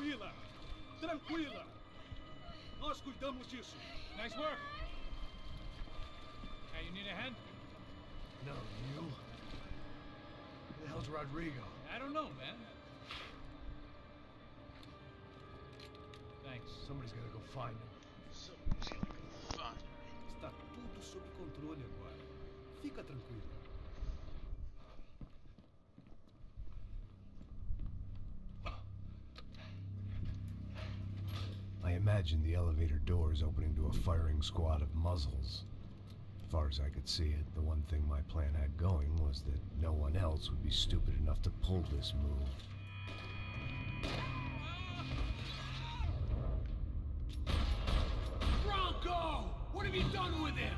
Tranquila! Tranquila! Nós cuidamos disso. Nice work. Hey, you need a hand? No, you? Who the hell's Rodrigo? I don't know, man. Thanks. Somebody's gotta go find him. Somebody's gonna go find me. Está tudo sob controle agora. Fica tranquilo. I imagined the elevator doors opening to a firing squad of muzzles. As far as I could see it, the one thing my plan had going was that no one else would be stupid enough to pull this move. Bronco! What have you done with him?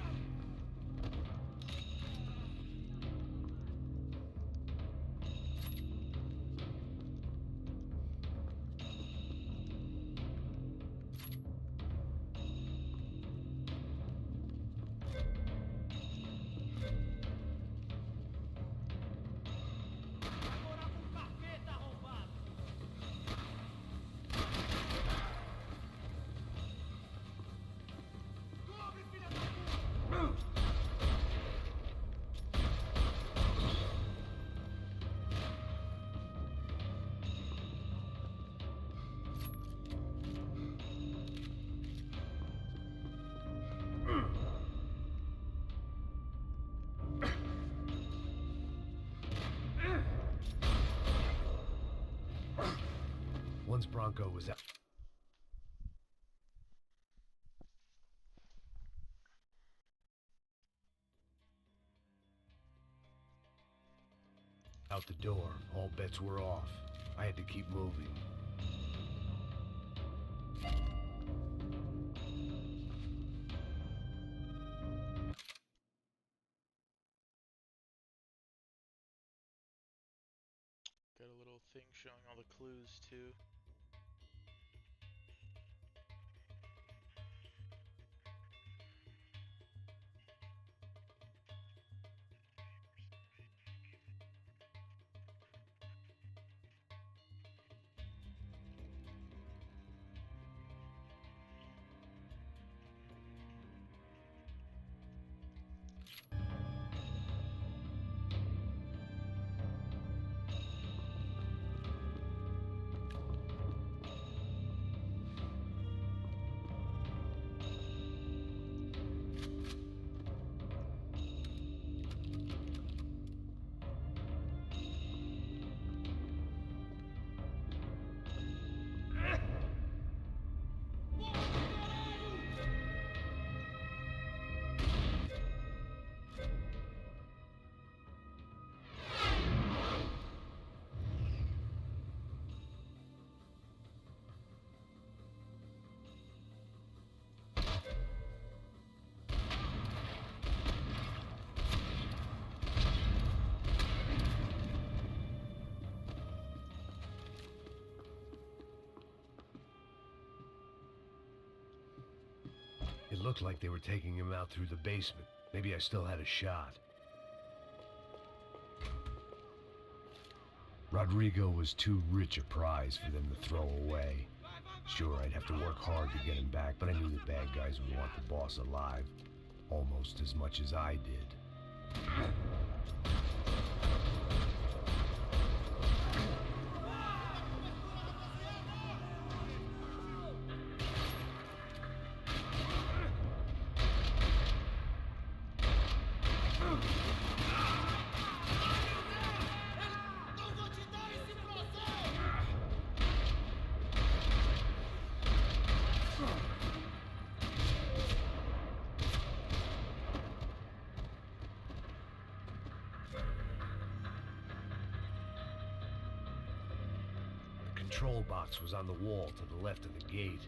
Once Bronco was out the door, all bets were off. I had to keep moving. Got a little thing showing all the clues too. It looked like they were taking him out through the basement. Maybe I still had a shot. Rodrigo was too rich a prize for them to throw away. Sure, I'd have to work hard to get him back, but I knew the bad guys would want the boss alive almost as much as I did. The control box was on the wall to the left of the gate.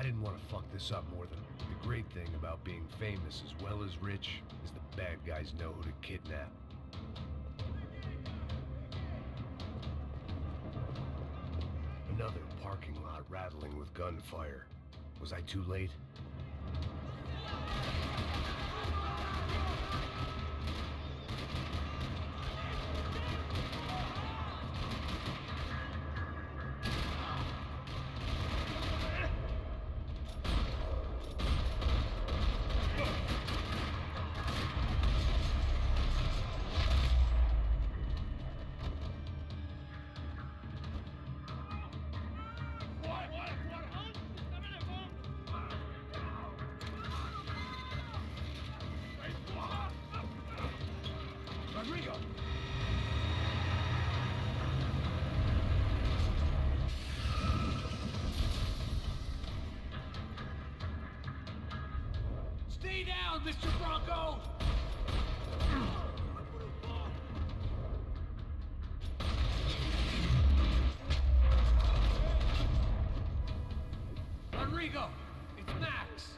I didn't want to fuck this up more than... The great thing about being famous as well as rich is the bad guys know who to kidnap. Another parking lot rattling with gunfire. Was I too late? Stay down, Mr. Bronco! Rodrigo, it's Max.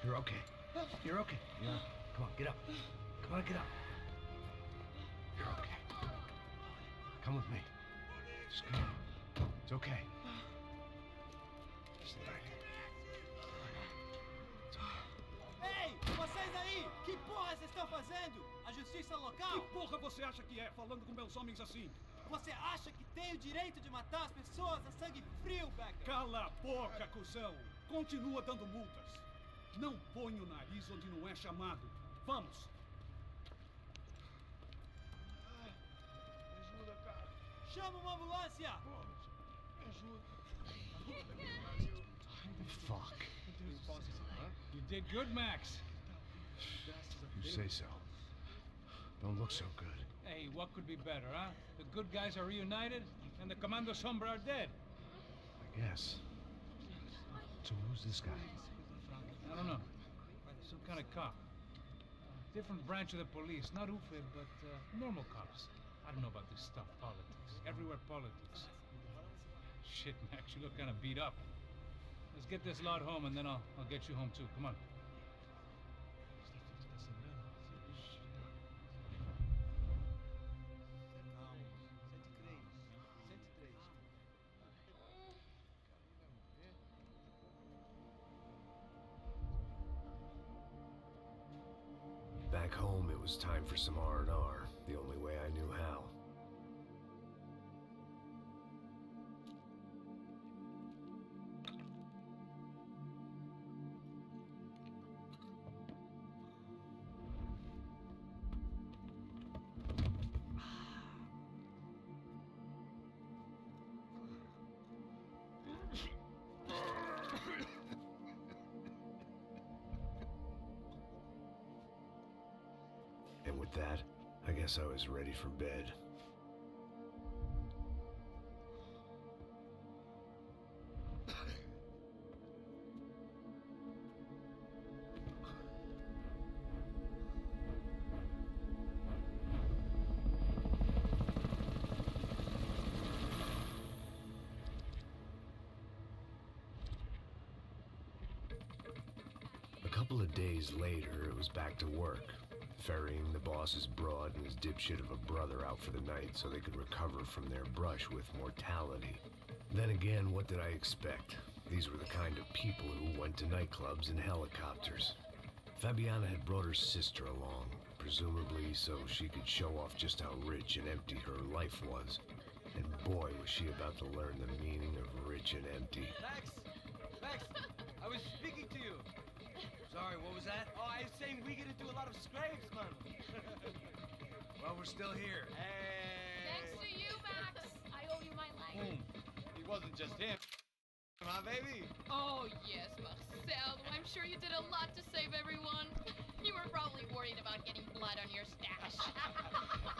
You're okay. You're okay. Yeah. Come on, get up. Come on, get up. You're okay. Come with me. Just come on. It's okay. Just lie here. It's okay. Ei, vocês aí! Que porra vocês estão fazendo? A justiça local? Que porra você acha que é, falando com meus homens assim? Você acha que tem o direito de matar as pessoas a sangue frio, Becker? Cala a boca, cuzão! Continua dando multas. Não põe o nariz onde não é chamado. Vamos! Me ajuda, cara. Chama uma ambulância! Me ajuda. Fuck. You did good, Max. You say so. Don't look so good. Hey, what could be better, huh? The good guys are reunited, and the Commando Sombra are dead. I guess. So who's this guy? I don't know. Some kind of cop. Different branch of the police. Not UFE, but normal cops. I don't know about this stuff, politics. Everywhere politics. Shit, Max, you look kind of beat up. Let's get this lot home, and then I'll get you home, too. Come on. Back home, it was time for some R&R, the only way I knew how. And with that, I guess I was ready for bed. A couple of days later, it was back to work. Ferrying the boss's broad and his dipshit of a brother out for the night so they could recover from their brush with mortality. Then again, what did I expect? These were the kind of people who went to nightclubs in helicopters. Fabiana had brought her sister along, presumably so she could show off just how rich and empty her life was. And boy, was she about to learn the meaning of rich and empty. Max! Max! I was speaking to you! Sorry, what was that? Oh, I was saying we get to do a lot of scrapes, man. Well, we're still here. Hey! Thanks to you, Max. I owe you my life. It wasn't just him. My baby! Oh, yes, Marcel. I'm sure you did a lot to save everyone. You were probably worried about getting blood on your stash.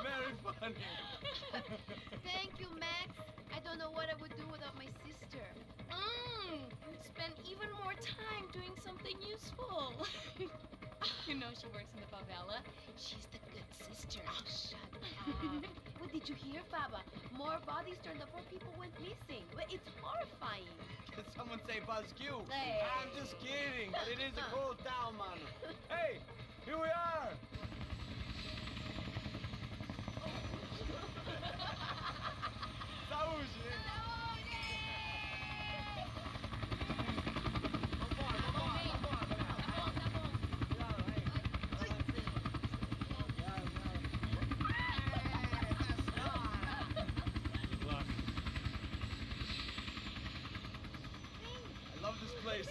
Very funny. Thank you, Max. I don't know what I would do without my sister. Spend even more time doing something useful. You know she works in the favela. She's the good sister. Oh, shut up. What did you hear, Faba? More bodies turned up, 4 people went missing. But it's horrifying. Did someone say Buzzkill? Hey. I'm just kidding, but it is a cold town, man. Hey, here we are. Saúde. I love this place.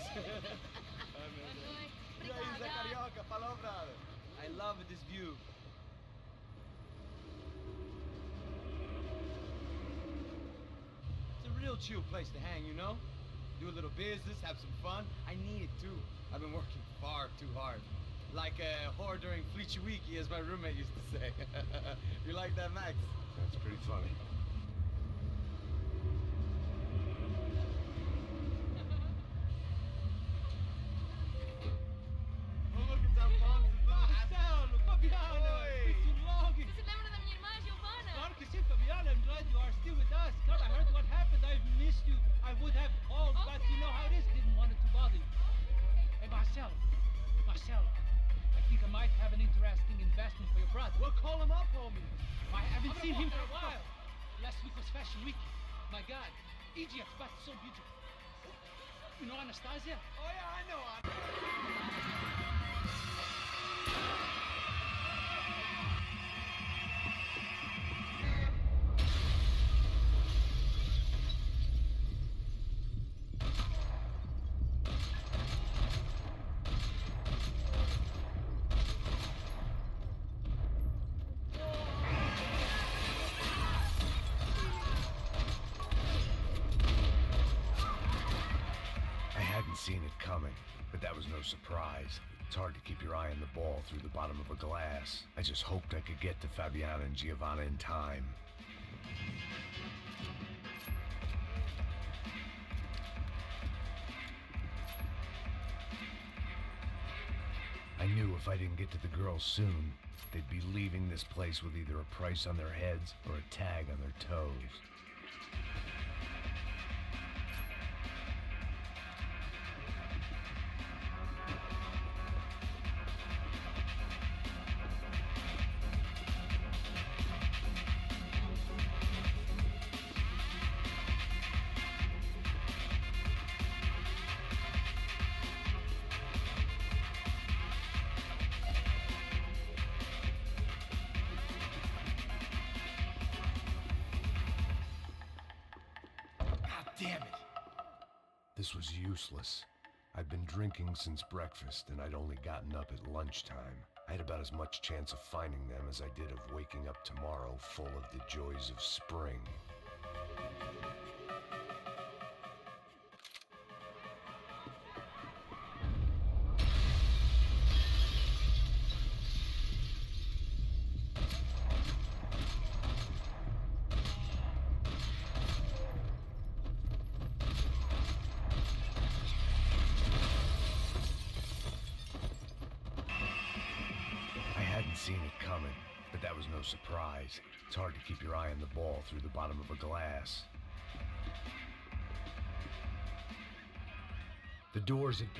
E aí, Zé Carioca, falou, brother. I love this view. It's a real chill place to hang, you know? Do a little business, have some fun. I need it too. I've been working far too hard. Like a whore during Fleechy Weeky, as my roommate used to say. You like that, Max? That's pretty funny. Oh, look at that Marcelo, Fabiana, Oi. it's too long. Você se lembra da minha irmã, Giovanna? Claro que sim, Fabiana. I'm glad you are still with us. Come, I heard what happened. I've missed you. I would have called, but you know how it is. Didn't want it to bother you. Hey, Marcelo. Marcelo. I think I might have an interesting investment for your brother. Well, call him up, homie. I haven't I'm seen gonna him for walk a that while. Last week was Fashion Week. My God, Egypt, but so beautiful. You know Anastasia? Oh yeah, I know. I hadn't seen it coming, but that was no surprise. It's hard to keep your eye on the ball through the bottom of a glass. I just hoped I could get to Fabiana and Giovanna in time. I knew if I didn't get to the girls soon, they'd be leaving this place with either a price on their heads or a tag on their toes. Damn it. This was useless. I'd been drinking since breakfast, and I'd only gotten up at lunchtime. I had about as much chance of finding them as I did of waking up tomorrow full of the joys of spring. Seen it coming, but that was no surprise. It's hard to keep your eye on the ball through the bottom of a glass. The doors again.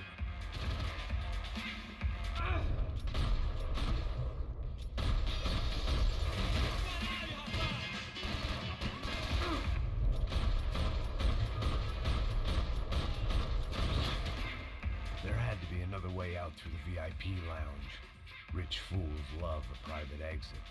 There had to be another way out through the VIP lounge. Rich fools love a private exit.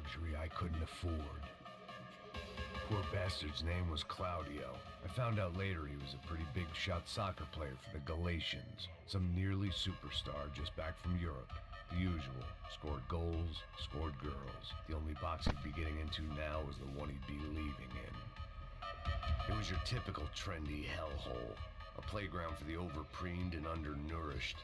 luxury I couldn't afford. Poor bastard's name was Claudio. I found out later he was a pretty big shot soccer player for the Galatians. Some nearly superstar just back from Europe. The usual. Scored goals, scored girls. The only box he'd be getting into now was the one he'd be leaving in. It was your typical trendy hellhole. A playground for the overpreened and undernourished.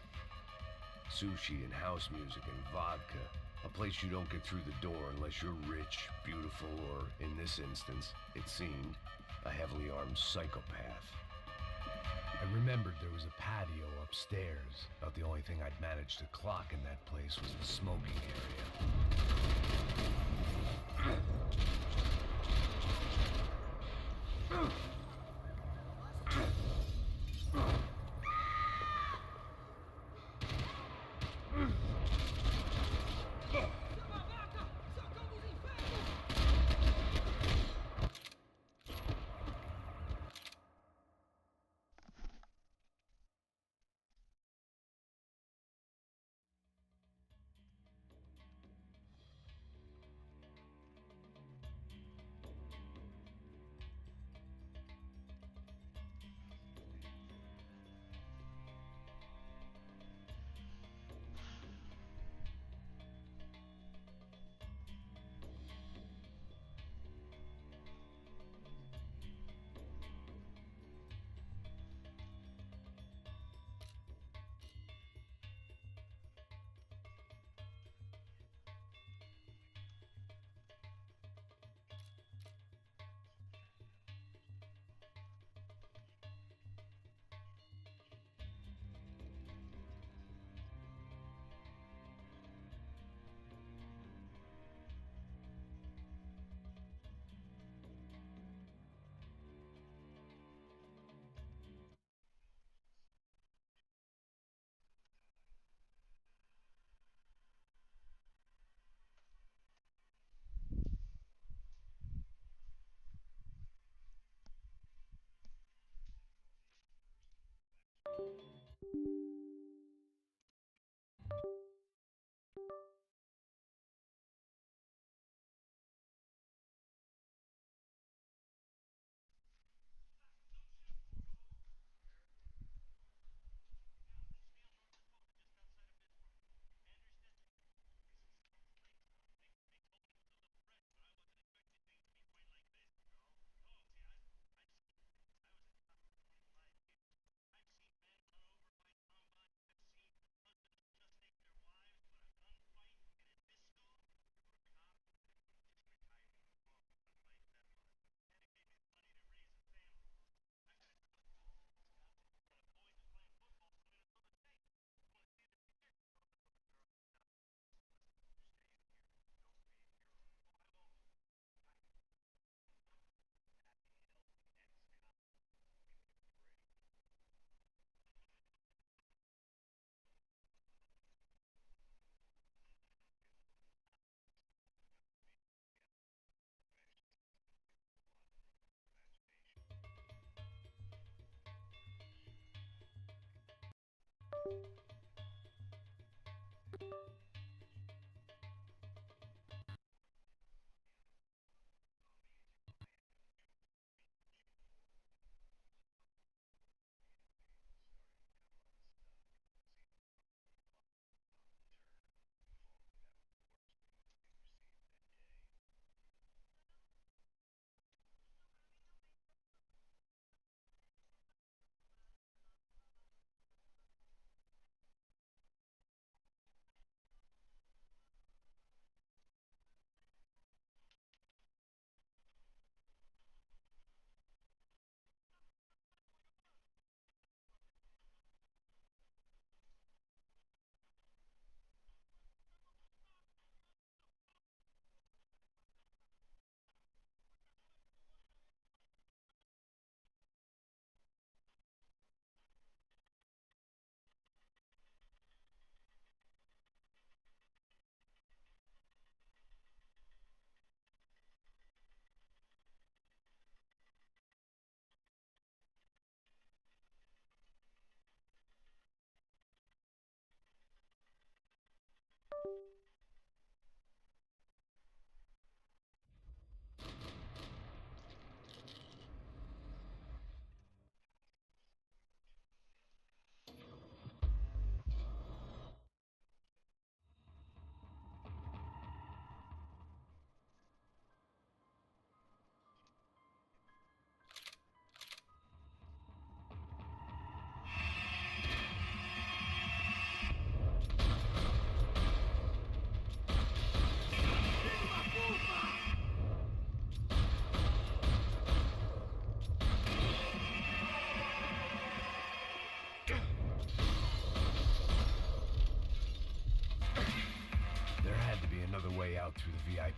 Sushi and house music and vodka. A place you don't get through the door unless you're rich, beautiful, or, in this instance, it seemed, a heavily armed psychopath. I remembered there was a patio upstairs. About the only thing I'd managed to clock in that place was the smoking area.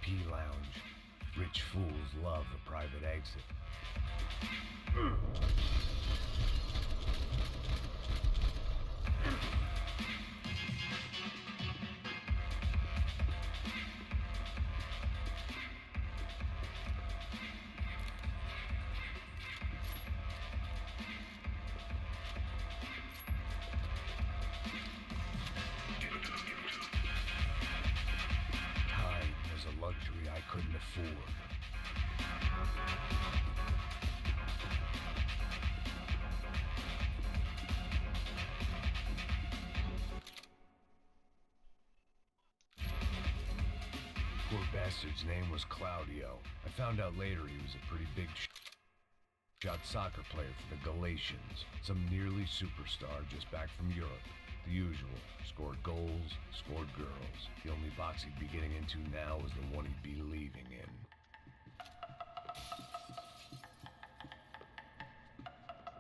VIP lounge. Rich fools love a private exit. Time was a luxury I couldn't afford. Poor bastard's name was Claudio. I found out later he was a pretty big shot soccer player for the Galatians. Some nearly superstar just back from Europe. The usual. Scored goals, scored girls. The only box he'd be getting into now was the one he'd be leaving in.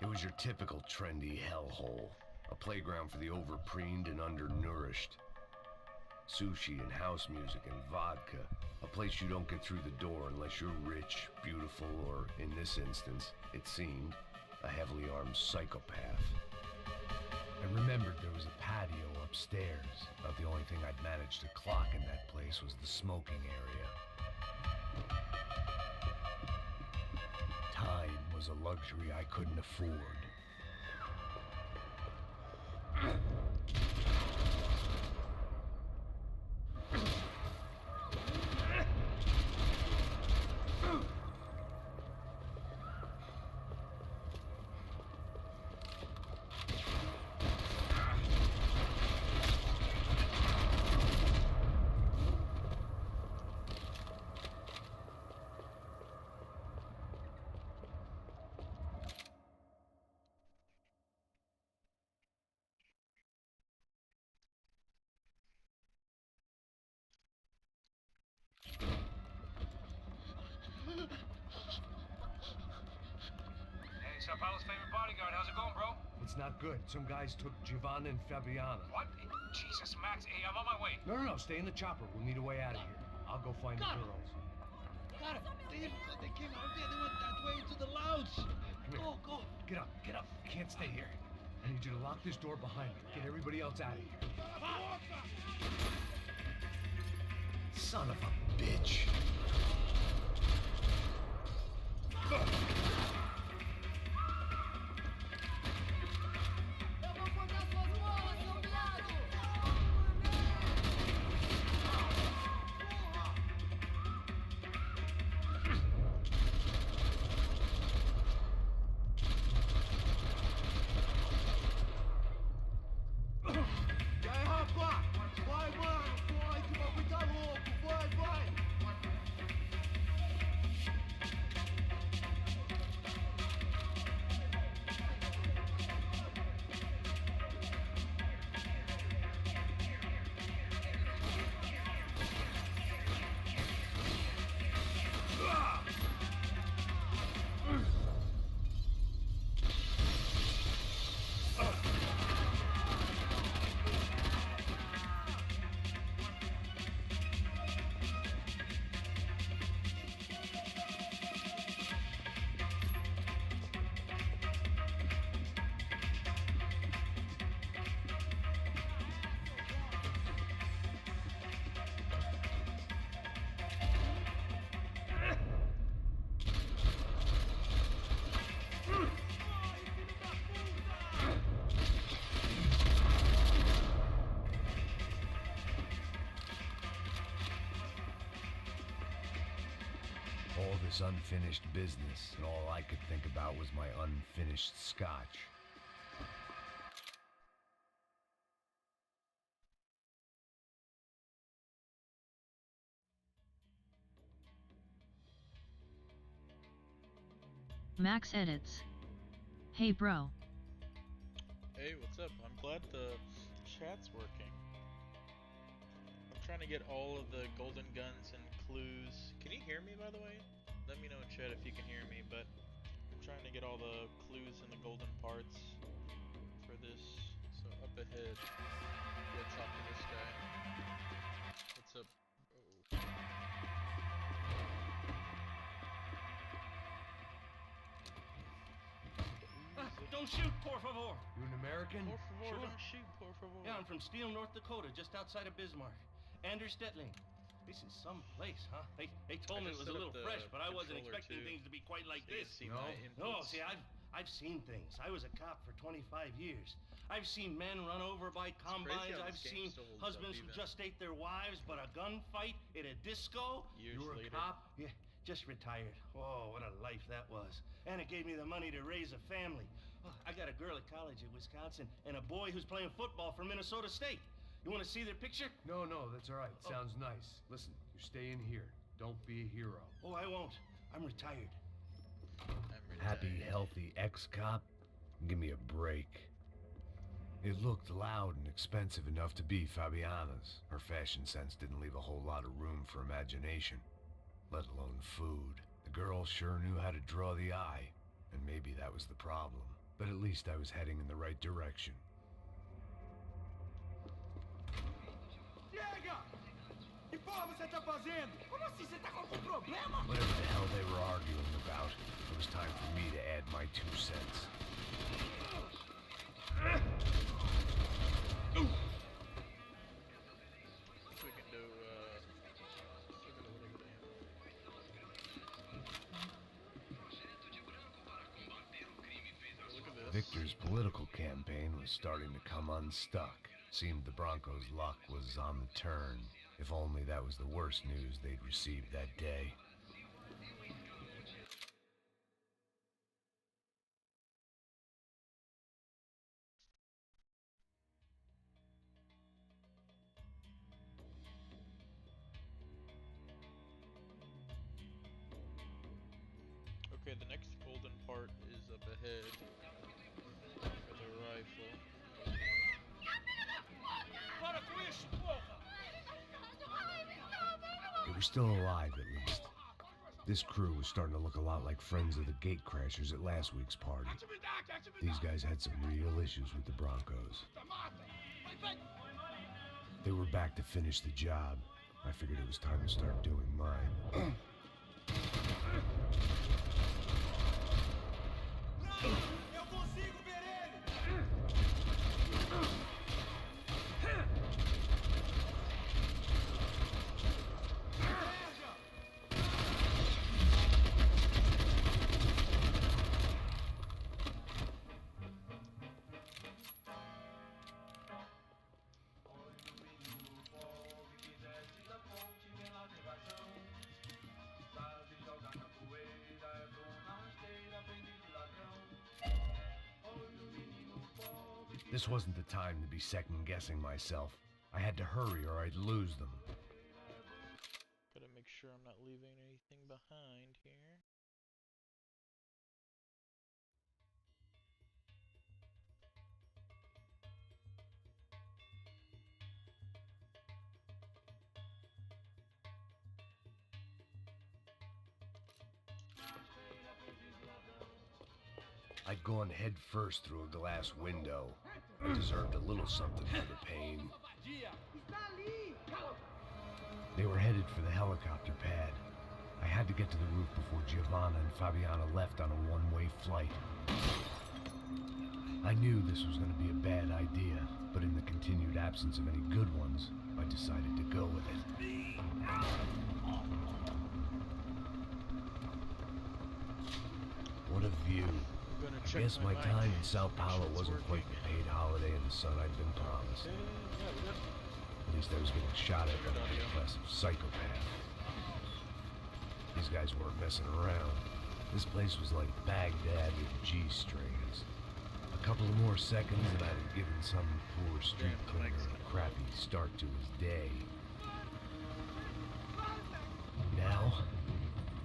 It was your typical trendy hellhole. A playground for the overpreened and undernourished. Sushi and house music and vodka. A place you don't get through the door unless you're rich, beautiful, or, in this instance, it seemed, a heavily armed psychopath. I remembered there was a patio upstairs. About the only thing I'd managed to clock in that place was the smoking area. Time was a luxury I couldn't afford. Hey, Sao Paulo's favorite bodyguard. How's it going, bro? It's not good. Some guys took Giovanna and Fabiana. What? Jesus, Max. Hey, I'm on my way. No, stay in the chopper. We'll need a way out of here. I'll go find the girls. Got it. They came out there. They went that way into the lounge. Come here. Go. Get up. You can't stay here. I need you to lock this door behind me. Get everybody else out of here. Son of a bitch. All this unfinished business, and all I could think about was my unfinished scotch. Max edits. Hey bro. Hey, what's up? I'm glad the chat's working. I'm trying to get all of the golden guns and clues. Can you hear me, by the way? Let me know in chat if you can hear me, but I'm trying to get all the clues and the golden parts for this. So up ahead, go talk to this guy. What's up? Oh. Don't shoot, por favor. You an American? Por favor, Sure. don't shoot, por favor. Yeah, I'm from Steele, North Dakota, just outside of Bismarck. Anders Stetling. This is some place, huh? They told me it was a little fresh, but I wasn't expecting things to be quite like this. No, see, I've seen things. I was a cop for 25 years. I've seen men run over by combines. I've seen husbands who just ate their wives, but a gunfight at a disco? Years You were later. a cop? Yeah, just retired. Oh, what a life that was. And it gave me the money to raise a family. Oh, I got a girl at college at Wisconsin and a boy who's playing football for Minnesota State. You want to see their picture? No, that's all right. Sounds nice. Listen, you're staying here. Don't be a hero. Oh, I won't. I'm retired. Happy, healthy ex-cop? Give me a break. It looked loud and expensive enough to be Fabiana's. Her fashion sense didn't leave a whole lot of room for imagination, let alone food. The girl sure knew how to draw the eye, and maybe that was the problem. But at least I was heading in the right direction. Chega! Que porra você tá fazendo? Como assim? Você tá com algum problema? Whatever the hell they were arguing about, it was time for me to add my 2 cents. We can do, look at this. Victor's political campaign was starting to come unstuck. Seemed the Broncos' luck was on the turn. If only that was the worst news they'd received that day. Okay, the next golden part is up ahead for the rifle. Para com isso, porra! They were still alive, at least. This crew was starting to look a lot like friends of the gatecrashers at last week's party. These guys had some real issues with the Broncos. They were back to finish the job. I figured it was time to start doing mine. Eu consigo ver ele! This wasn't the time to be second-guessing myself. I had to hurry or I'd lose them. Gotta make sure I'm not leaving anything behind here. I'd gone head first through a glass window. I deserved a little something for the pain. They were headed for the helicopter pad. I had to get to the roof before Giovanna and Fabiana left on a one-way flight. I knew this was going to be a bad idea, but in the continued absence of any good ones, I decided to go with it. What a view. I guess my time in Sao Paulo wasn't quite the paid holiday in the sun I'd been promised. At least I was getting shot at by an impressive psychopath. These guys weren't messing around. This place was like Baghdad with G-strings. A couple of more seconds and I'd have given some poor street cleaner a crappy start to his day. Now,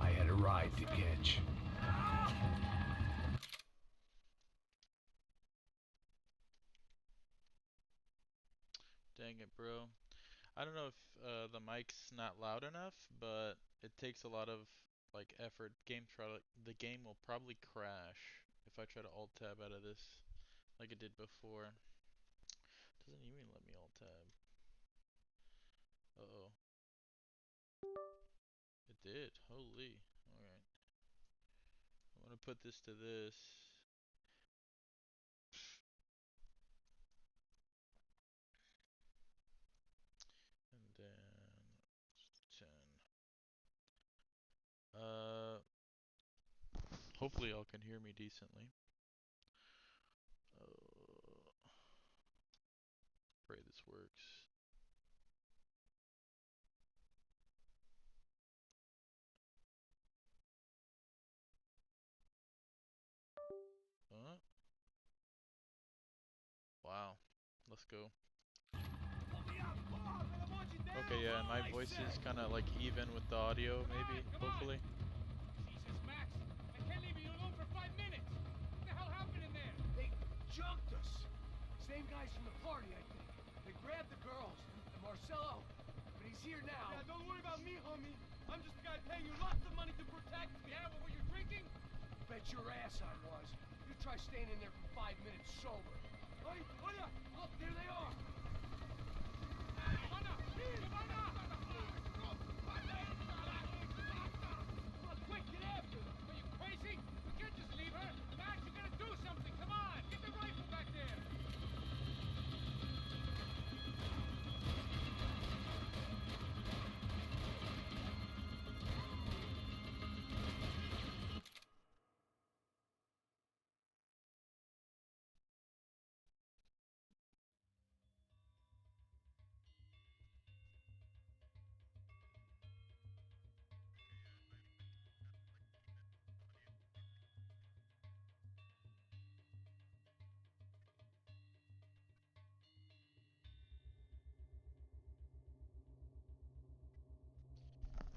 I had a ride to catch. Dang it, bro. I don't know if the mic's not loud enough, but it takes a lot of like effort. The game will probably crash if I try to alt tab out of this like it did before. Doesn't even let me alt tab. Uh-oh. It did. Holy. Alright. I'm gonna put this to this. Hopefully y'all can hear me decently. Pray this works. Wow. Let's go. Okay, yeah, my voice is kind of like even with the audio, maybe, hopefully. Jesus, Max, I can't leave you alone for 5 minutes. What the hell happened in there? They jumped us. Same guys from the party, I think. They grabbed the girls and Marcelo, but he's here now. Yeah, don't worry about me, homie. I'm just a guy paying you lots of money to protect me. Yeah, what were you drinking? Bet your ass I was. You try staying in there for 5 minutes sober. Hey, look, there they are. Quick, get after them! Are you crazy? You can't just leave her! Max, you gotta do something! Come on! Get the rifle back there!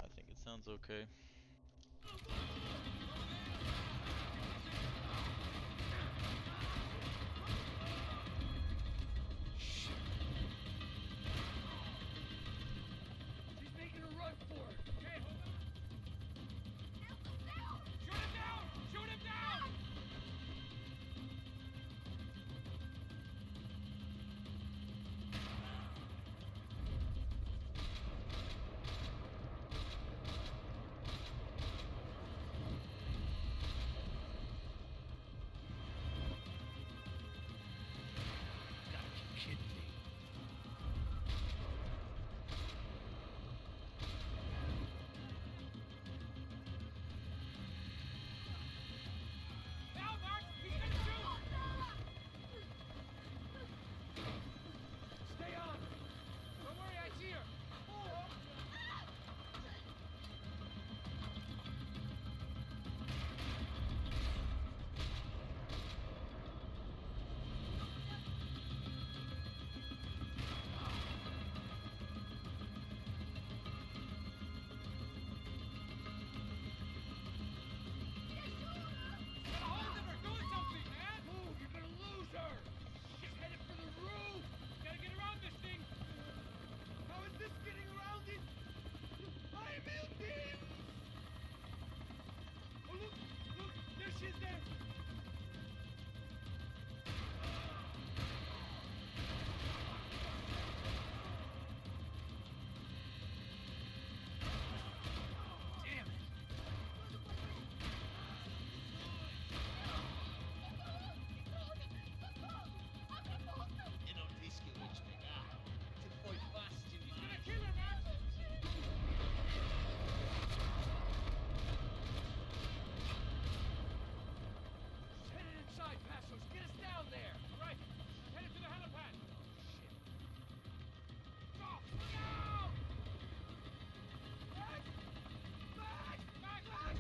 I think it sounds okay. She's making a run for it. Okay, hold on. Shoot him down! Shoot him down! Now, Max! He's gonna shoot! Stay on. Don't worry, I see her. Get a hold of her! Do something, man! Move, you're gonna lose her. She's headed for the roof. Gotta get around this thing! How is this getting around it? I'm in. Oh, look, there she is there. Damn it. E non rischi di spiegare. Se poi basti He's gonna kill her, Max! She's headed inside, Passos. Get us down there. Right, I'm headed to the helipad. Go! No! Max! Max! Max! Max!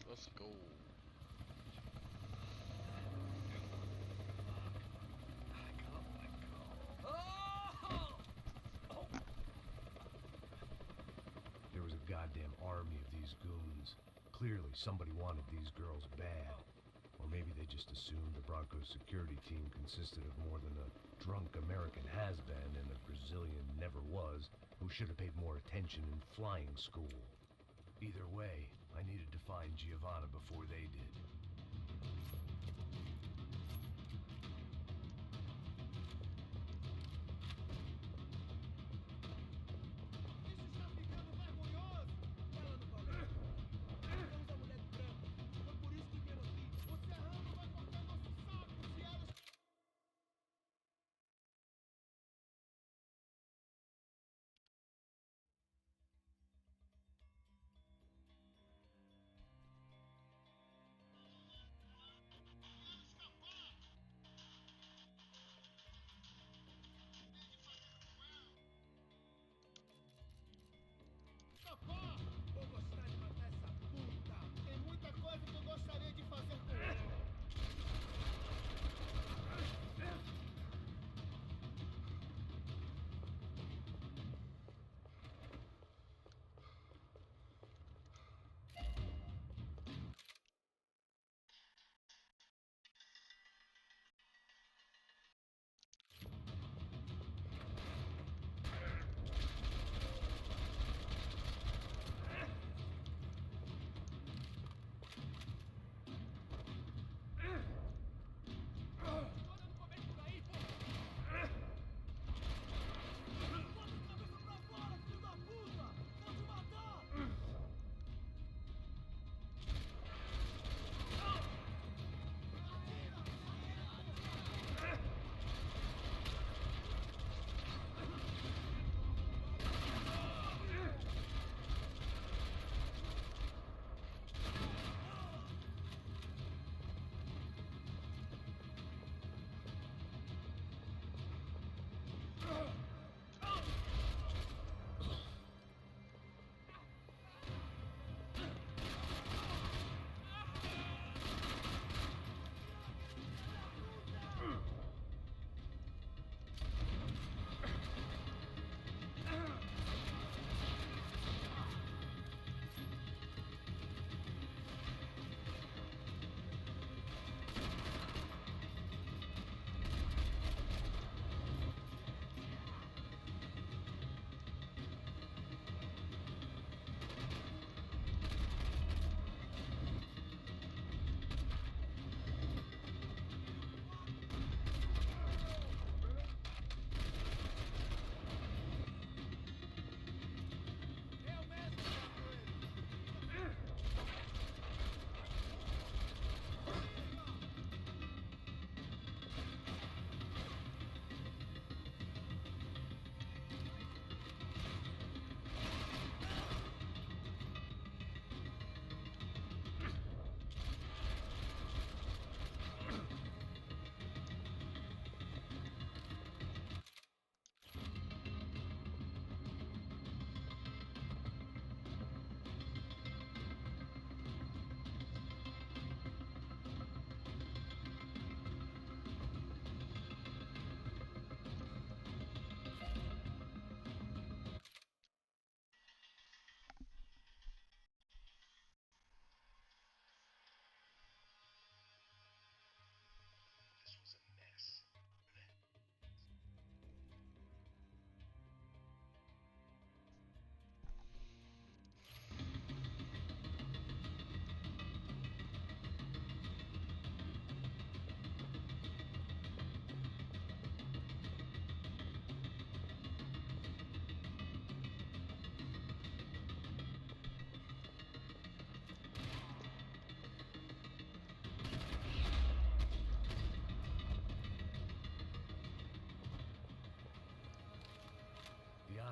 Let's go. There was a goddamn army of these goons. Clearly, somebody wanted these girls bad. Or maybe they just assumed the Broncos security team consisted of more than a drunk American has-been and a Brazilian never-was who should have paid more attention in flying school. Either way, I needed to find Giovanna before they did.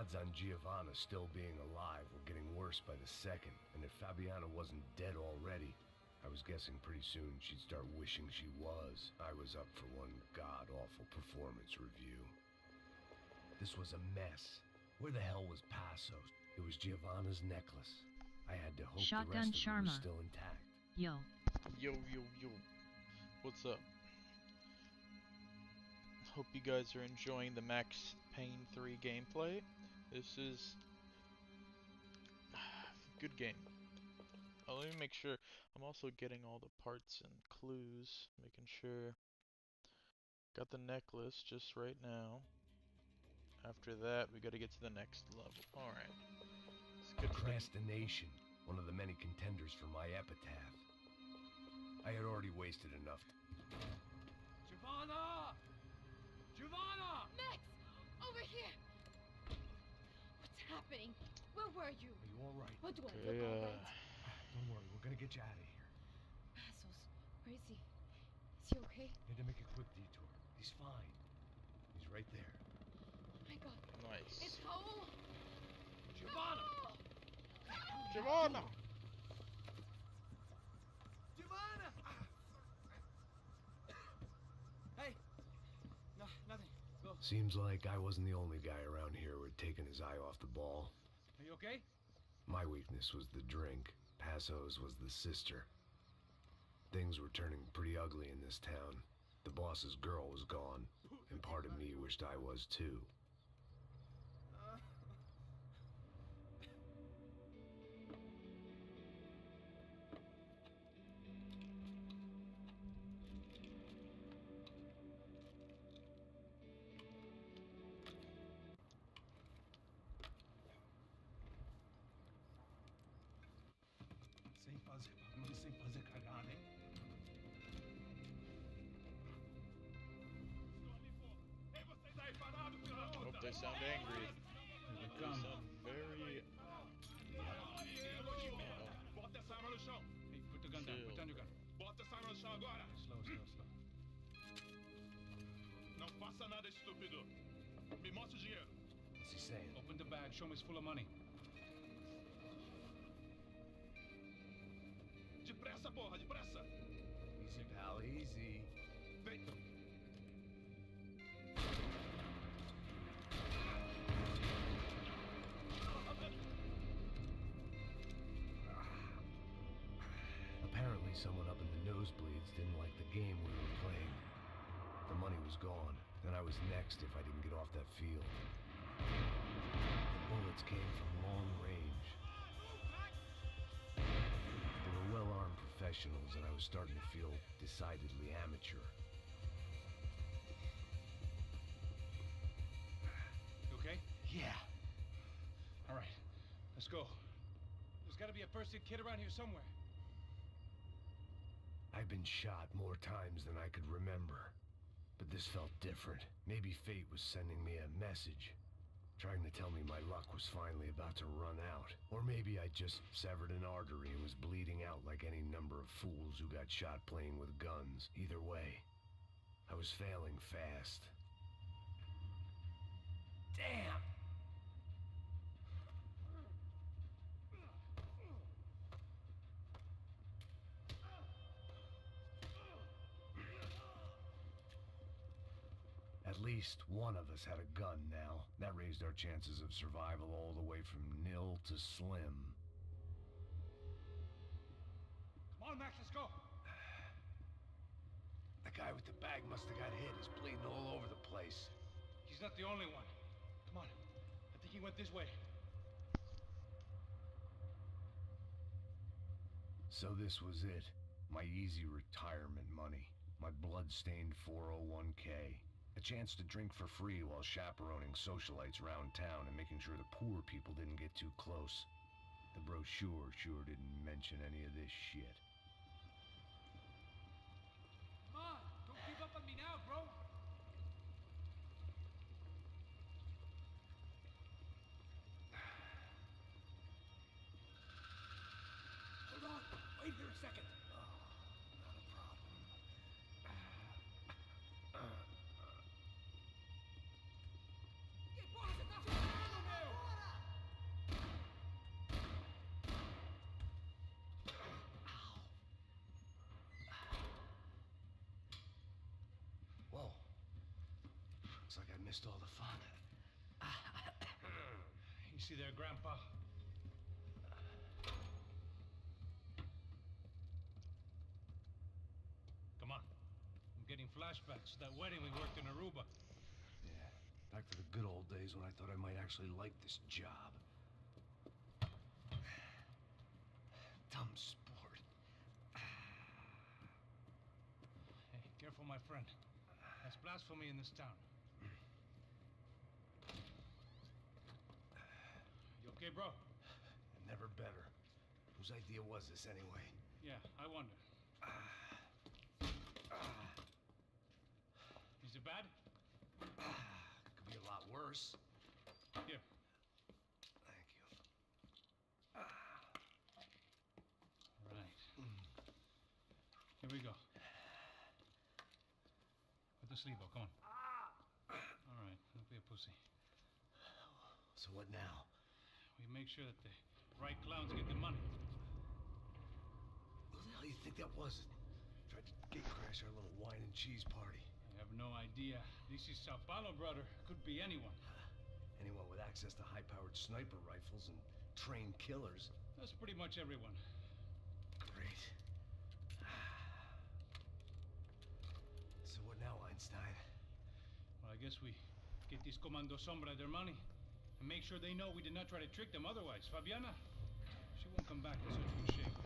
odds on Giovanna still being alive were getting worse by the second, and if Fabiana wasn't dead already, I was guessing pretty soon she'd start wishing she was. I was up for one god-awful performance review. This was a mess. Where the hell was Passos? It was Giovanna's necklace. I had to hope Shotgun the rest of it was still intact. Yo. Yo. What's up? Hope you guys are enjoying the Max Payne 3 gameplay. This is good game. Oh, let me make sure. I'm also getting all the parts and clues, making sure. Got the necklace just right now. After that, we gotta get to the next level. Alright. Procrastination, one of the many contenders for my epitaph. I had already wasted enough. Giovanna! Giovanna! Max! Over here! What's happening? Where were you? Are you alright? What do I look all right? Don't worry, we're gonna get you out of here. Passos, where is he? Is he okay? Need to make a quick detour. He's fine. He's right there. Oh my god. Nice. It's Raul! Giovanna! No! Giovanna! Giovanna! Hey! No, nothing. Go. Seems like I wasn't the only guy around here who had taken his eye off the ball. Are you okay? My weakness was the drink. Passos was the sister. Things were turning pretty ugly in this town. The boss's girl was gone, and part of me wished I was too. Sem fazer cagada, hein? Hope they sound angry. They sound very... Bota essa arma no chão. Hey, put the gun down. Put down your gun. Bota essa arma no chão agora. Slow. Não faça nada estúpido. Me mostre o dinheiro. What's he saying? Open the bag. Show me it's full of money. Depressa, porra, depressa. Easy, pal, easy. Vem. Apparently someone up in the nosebleeds didn't like the game we were playing. The money was gone, then I was next if I didn't get off that field. The bullets came from long range. They were well-armed professionals, and I was starting to feel decidedly amateur. You okay? Yeah. All right. Let's go. There's got to be a first-aid kit around here somewhere. I've been shot more times than I could remember. But this felt different. Maybe fate was sending me a message, trying to tell me my luck was finally about to run out. Or maybe I just severed an artery and was bleeding out like any number of fools who got shot playing with guns. Either way, I was failing fast. Damn! At least one of us had a gun now. That raised our chances of survival all the way from nil to slim. Come on, Max, let's go. The guy with the bag must have got hit. He's bleeding all over the place. He's not the only one. Come on. I think he went this way. So this was it. My easy retirement money. My blood-stained 401k. A chance to drink for free while chaperoning socialites around town and making sure the poor people didn't get too close. The brochure sure didn't mention any of this shit. Come on, don't give up on me now, bro. Hold on, wait here a second. Not a problem. Che porra, você tá fazendo, meu? Looks like I missed all the fun. Easy there, Grandpa. Come on. I'm getting flashbacks to that wedding we worked in Aruba. Yeah, back to the good old days when I thought I might actually like this job. Dumb sport. Hey, careful, my friend. That's blasphemy in this town. You okay, bro? Never better. Whose idea was this anyway? Yeah, I wonder. Is it bad? Could be a lot worse. Here. Thank you. All right. Here we go. Put the sleeve on, come on. All right, don't be a pussy. So what now? We make sure that the right clowns get the money. Who the hell do you think that was? Tried to gate crash our little wine and cheese party. I have no idea. This is Sao Paulo, brother. Could be anyone. Anyone with access to high-powered sniper rifles and trained killers. That's pretty much everyone. Great. So what now, Einstein? Well, I guess we get this Comando Sombra their money and make sure they know we did not try to trick them otherwise. Fabiana, she won't come back in such good shape.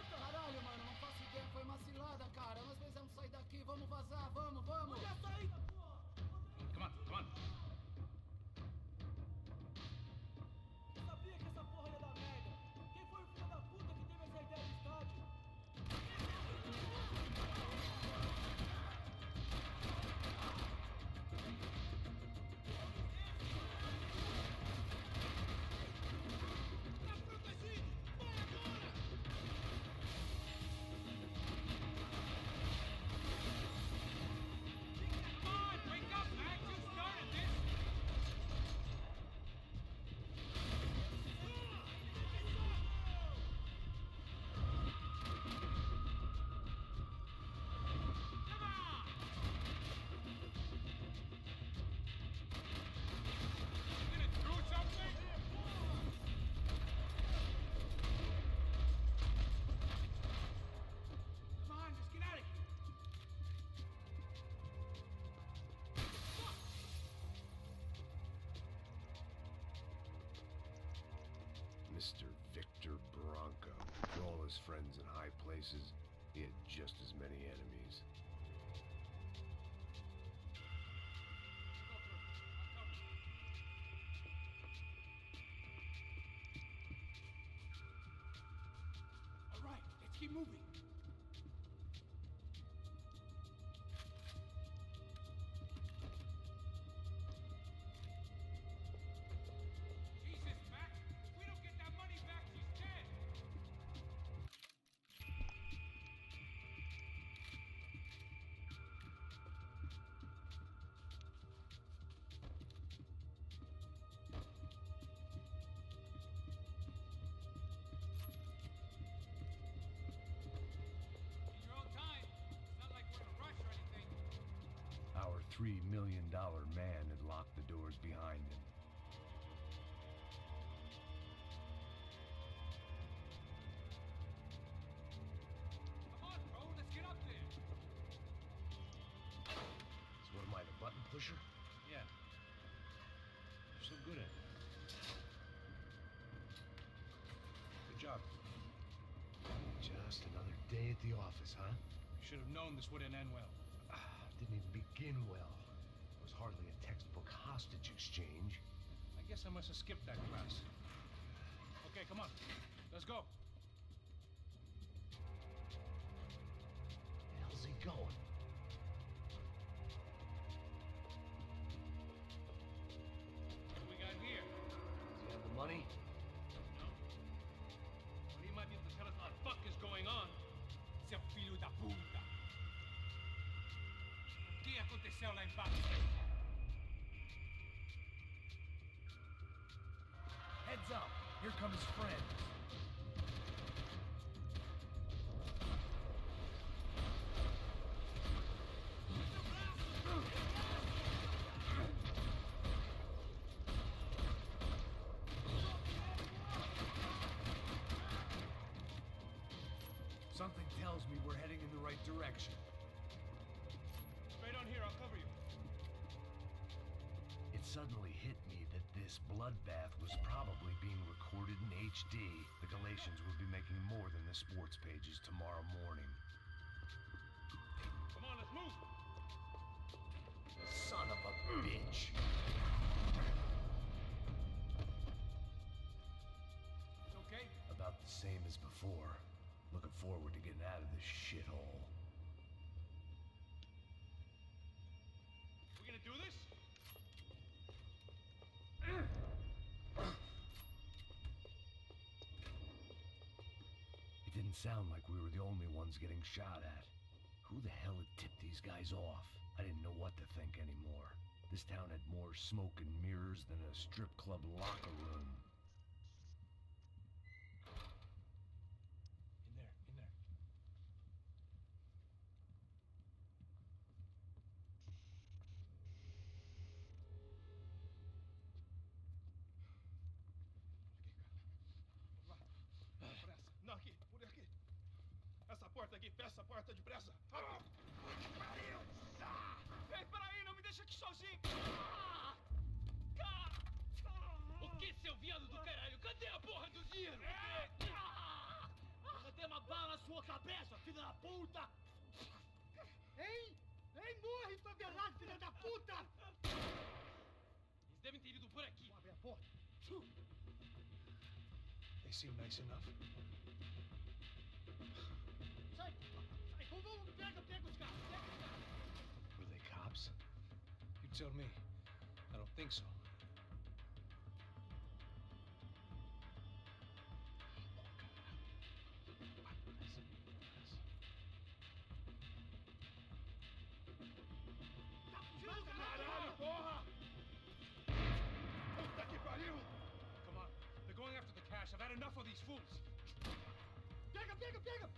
Caralho, mano, não faço ideia, foi uma cilada, cara. Nós precisamos sair daqui, vamos vazar, vamos! Onde é a saída, pô? Come on, come on. Eu sabia que essa porra ia dar merda. Quem foi o filho da puta que teve essa ideia de estádio? Mr. Victor Bronco. For all his friends in high places, he had just as many enemies. All right, let's keep moving. Our $3 million man had locked the doors behind him. Come on, bro, let's get up there. So what am I, the button pusher? Yeah. You're so good at it. Good job. Just another day at the office, huh? You should have known this wouldn't end well. Didn't even begin well. It was hardly a textbook hostage exchange. I guess I must have skipped that class. Okay, come on. Let's go. Where the hell's he going? What do we got here? Does he have the money? No. But he might be able to tell us what the fuck is going on. Seu filho da puta. O que aconteceu lá embaixo? Heads up! Here come his friends. tells me we're heading in the right direction. Straight on here, I'll cover you. It suddenly hit me that this bloodbath was probably being recorded in HD. The Galatians would be making more than the sports pages tomorrow morning. Come on, let's move! Son of a bitch! It's okay? About the same as before. Looking forward to getting out of this shithole. We gonna do this? It didn't sound like we were the only ones getting shot at. Who the hell had tipped these guys off? I didn't know what to think anymore. This town had more smoke and mirrors than a strip club locker room. In there, in there. Não, aqui, por aqui. Essa porta aqui, fecha essa porta depressa. Rápido. Ei, peraí, não me deixa aqui sozinho. O que, seu viado do caralho? Cadê a porra do dinheiro? Vou meter uma bala na sua cabeça, filha da puta! Ei! Ei, morre, favelado, filha da puta! Eles devem ter ido por aqui. Vou abrir a porta. They seem nice enough. Sai! Sai! Vamos, pega os caras! Pega os caras! Were they cops? You tell me. I don't think so. Caralho, porra! Puta que pariu! Come on. They're going after the cash. I've had enough of these fools. Pega, pega, pega!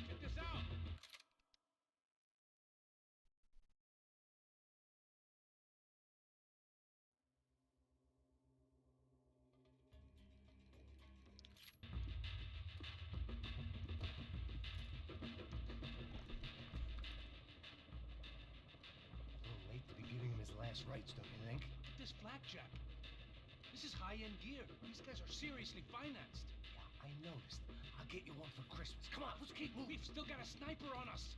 Get this out! A little late to be giving him his last rites, don't you think? This blackjack. This is high-end gear. These guys are seriously financed. Yeah, I noticed. I'll get you one for Christmas. Come on, let's keep moving. We've still got a sniper on us.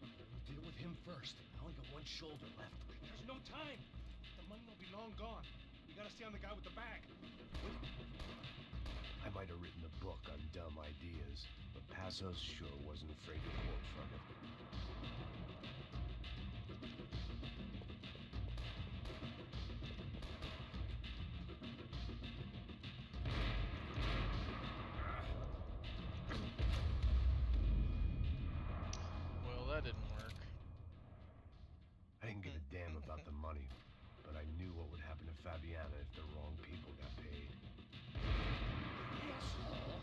We'll deal with him first. I only got one shoulder left. There's no time. The money will be long gone. We gotta stay on the guy with the bag. I might have written a book on dumb ideas, but Passos sure wasn't afraid to quote from it. Well, that didn't work. I didn't give a damn about the money, but I knew what would happen to Fabiana if the wrong people got paid. Asshole!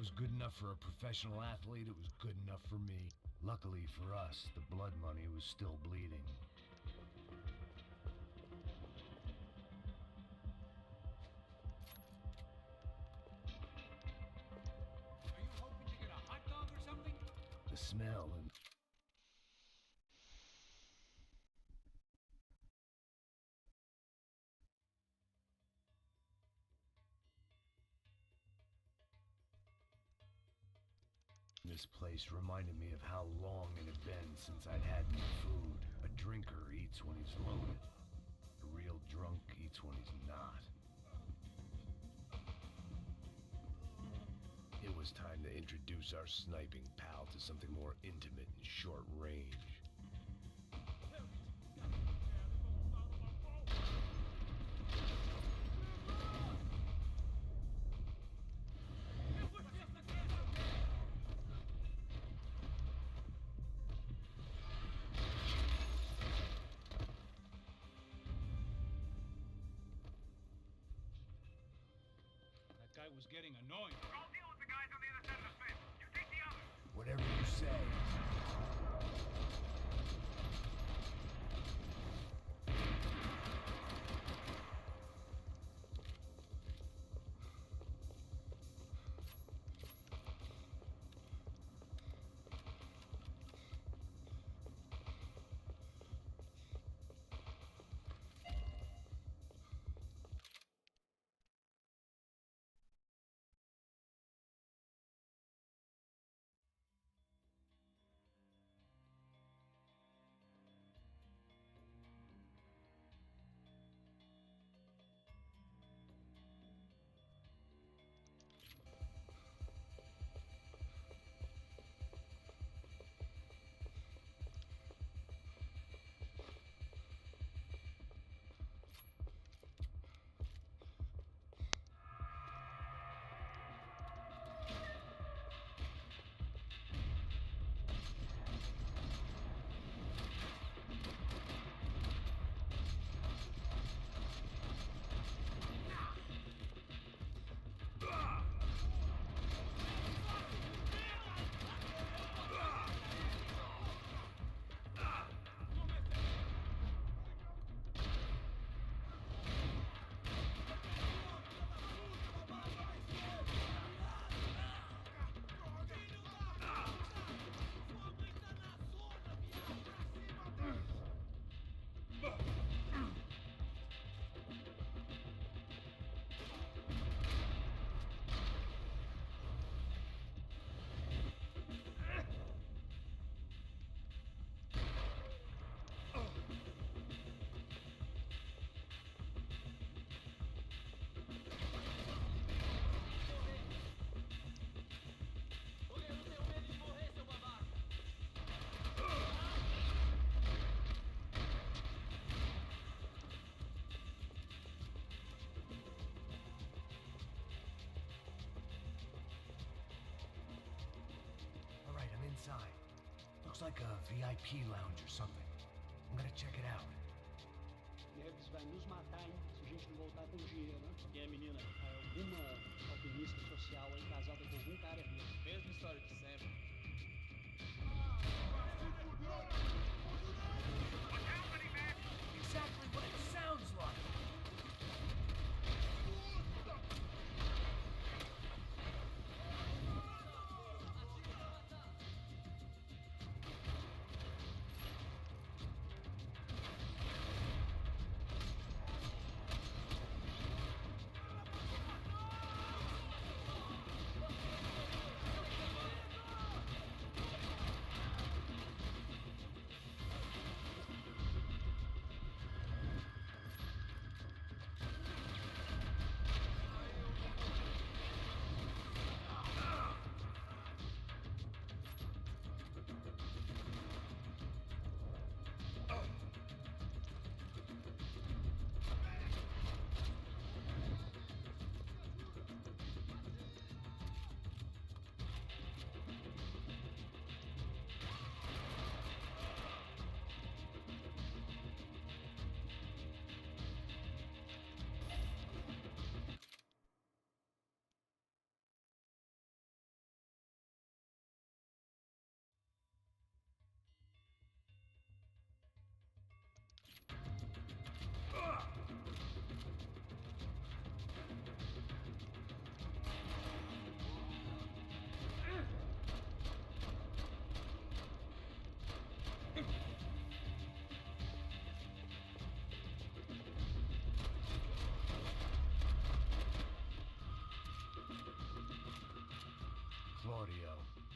was good enough for a professional athlete, it was good enough for me. Luckily for us, the blood money was still bleeding. Are you hoping to get a hot dog or something? The smell and... This place reminded me of how long it had been since I'd had any food. A drinker eats when he's loaded. A real drunk eats when he's not. It was time to introduce our sniping pal to something more intimate and short range. That guy was getting annoying. I'll deal with the guys on the other side of the fence. You take the other. Whatever you say. Inside. Looks like a VIP lounge or something. I'm gonna check it out. Neves vai nos matar, hein? Se a gente não voltar com dinheiro, né? Quem é a menina? Alguma alpinista social aí casada com algum cara rico. Mesma história de sempre. Exactly what it sounds like.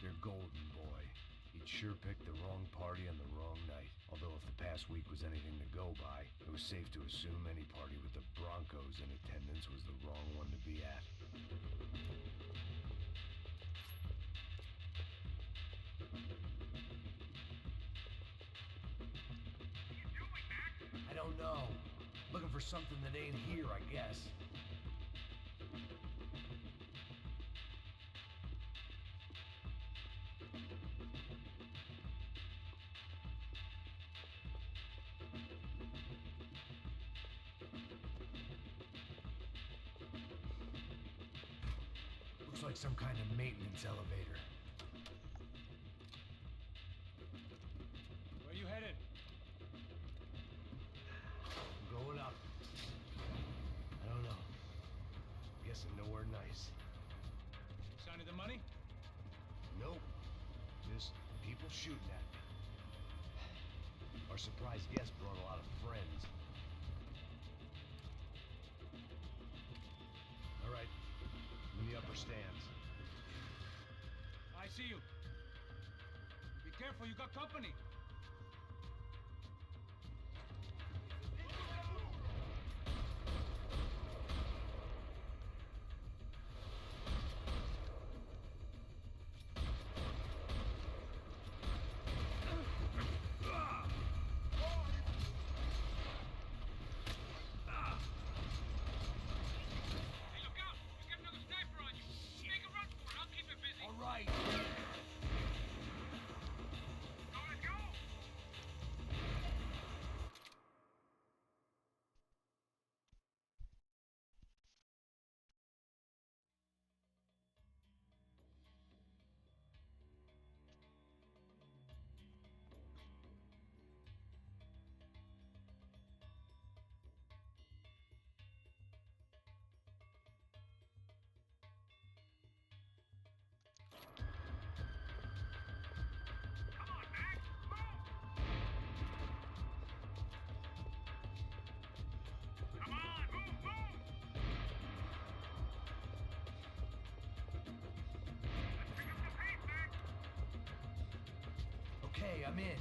Commissioner Golden Boy. He'd sure picked the wrong party on the wrong night. Although if the past week was anything to go by, it was safe to assume any party with the Broncos in attendance was the wrong one to be at. I don't know. Looking for something that ain't here, I guess. Looks like some kind of maintenance elevator. Where you headed? I'm going up. I don't know. Guessing nowhere nice. Sign of the money? Nope. Just people shooting at me. Our surprise guest brought a lot of friends. All right. I'm in the upper stands. I see you. Be careful, you got company. Okay, I'm in.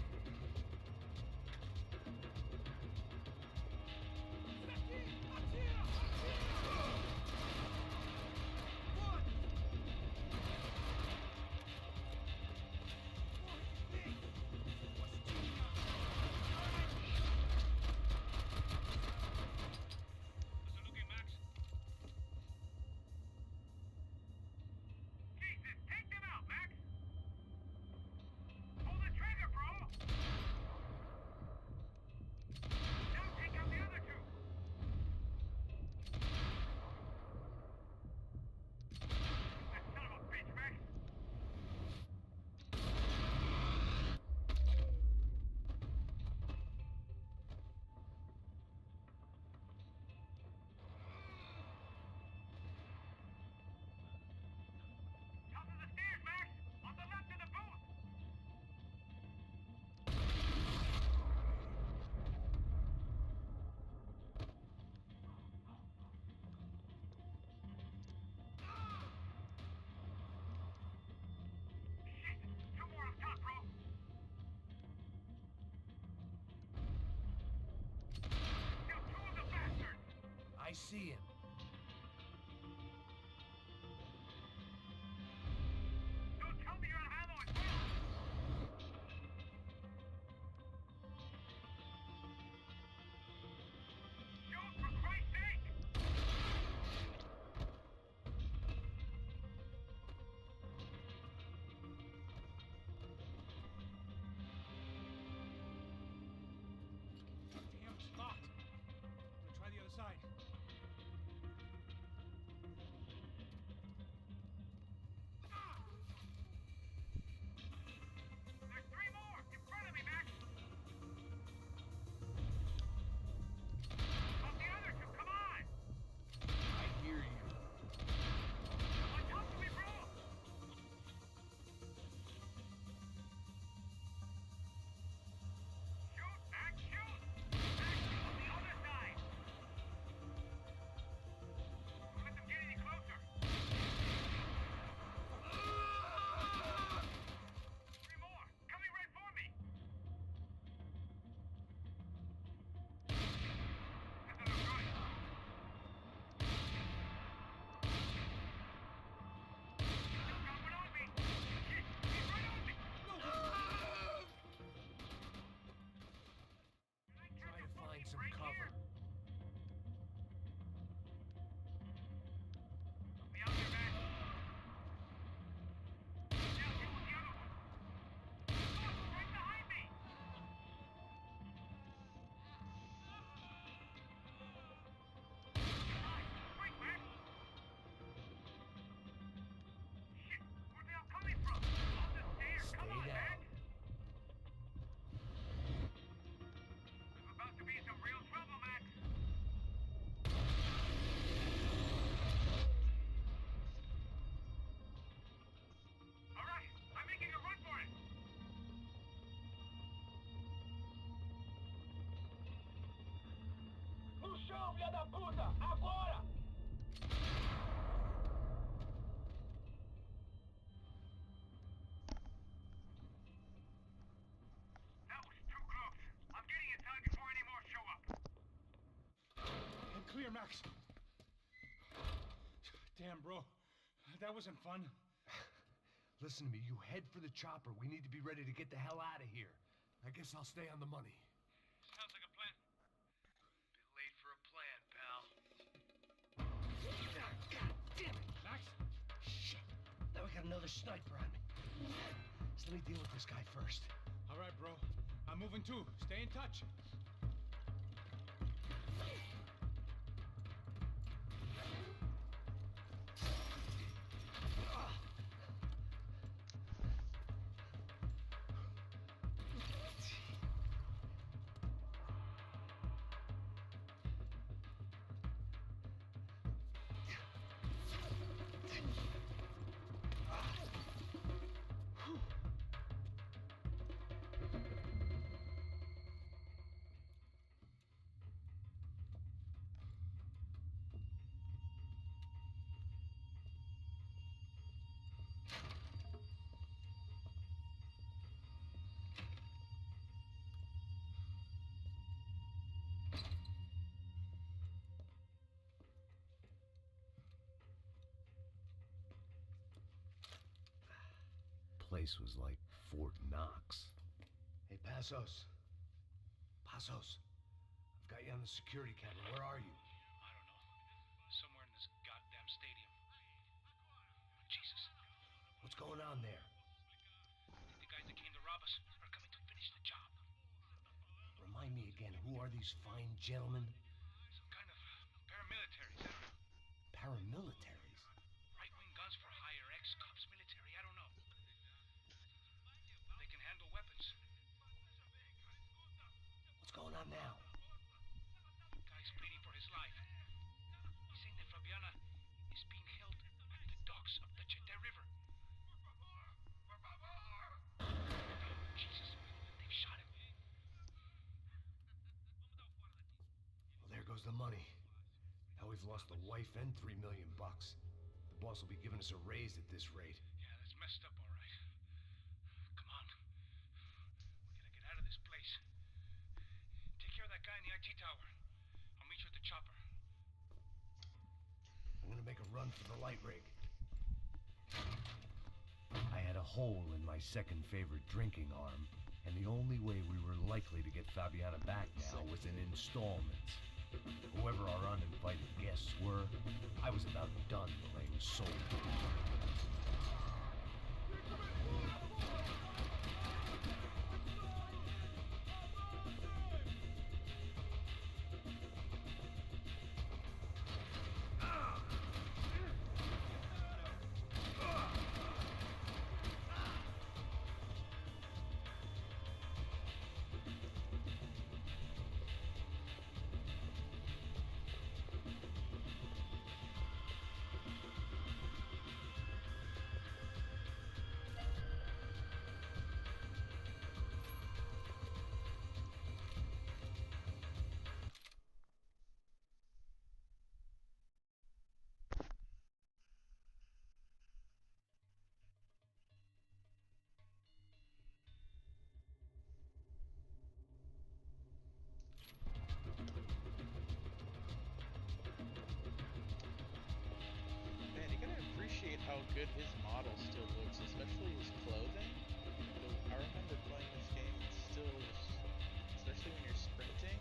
I see him. Don't tell me you're on ammo as well! Shoot, for Christ's sake! Damn spot. I'm gonna try the other side. filha da puta! Agora! That was too close. I'm getting inside before any more show up. And clear, Max. Damn, bro. That wasn't fun. Listen to me, you head for the chopper. We need to be ready to get the hell out of here. I guess I'll stay on the money. Sounds like a plan. Bit late for a plan, pal. God damn it, Max. Shit. Now we got another sniper on me. So let me deal with this guy first. All right, bro. I'm moving too. Stay in touch. Place was like Fort Knox. Hey, Passos. Passos. I've got you on the security camera. Where are you? I don't know. Somewhere in this goddamn stadium. Jesus. What's going on there? I think the guys that came to rob us are coming to finish the job. Remind me again, who are these fine gentlemen? Some kind of paramilitaries. I don't know. Paramilitaries? Right-wing guns for hire, ex-cops, military, I don't know. They can handle weapons. What's going on now? Guy's pleading for his life. He's saying that Fabiana is being held at the docks of the Chete River. Jesus, they've shot him. Well, there goes the money. Now we've lost the wife and $3 million. The boss will be giving us a raise at this rate. Yeah, that's messed up, all right. Come on. We gotta get out of this place. Take care of that guy in the IT tower. I'll meet you at the chopper. I'm gonna make a run for the light rig. I had a hole in my second favorite drinking arm, and the only way we were likely to get Fabiana back now was in installments. Whoever our uninvited guests were, I was about done playing soldier. Man, you gotta appreciate how good his model still looks, especially his clothing. I remember playing this game, and still, especially when you're sprinting,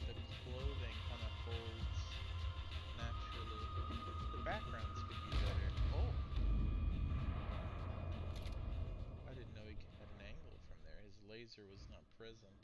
the clothing kind of holds naturally. The backgrounds could be better. Oh! I didn't know he had an angle from there. His laser was not present.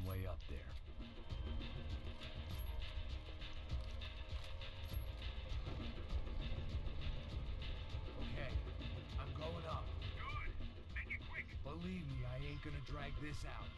one way up there. Okay, I'm going up. Good. Make it quick. Believe me, I ain't gonna drag this out.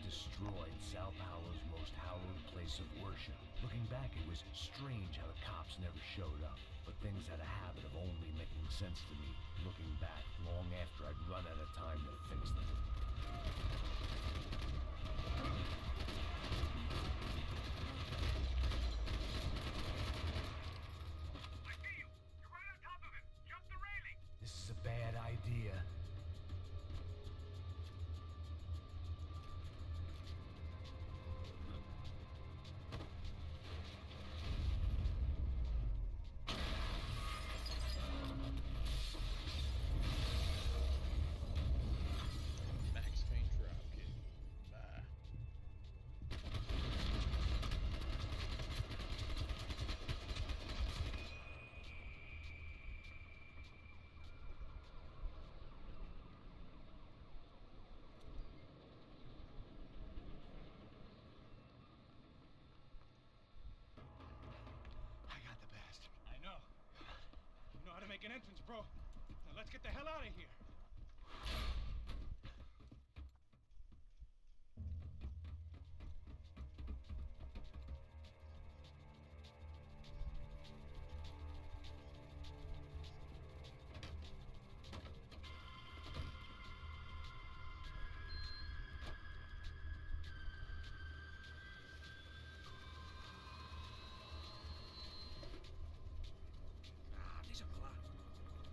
Destroyed Sao Paulo's most hallowed place of worship. Looking back, it was strange how the cops never showed up. But things had a habit of only making sense to me, looking back long after I'd run out of time to fix them. I see you. You're right on top of him. Jump the railing. This is a bad idea. Make an entrance, bro. Now let's get the hell out of here.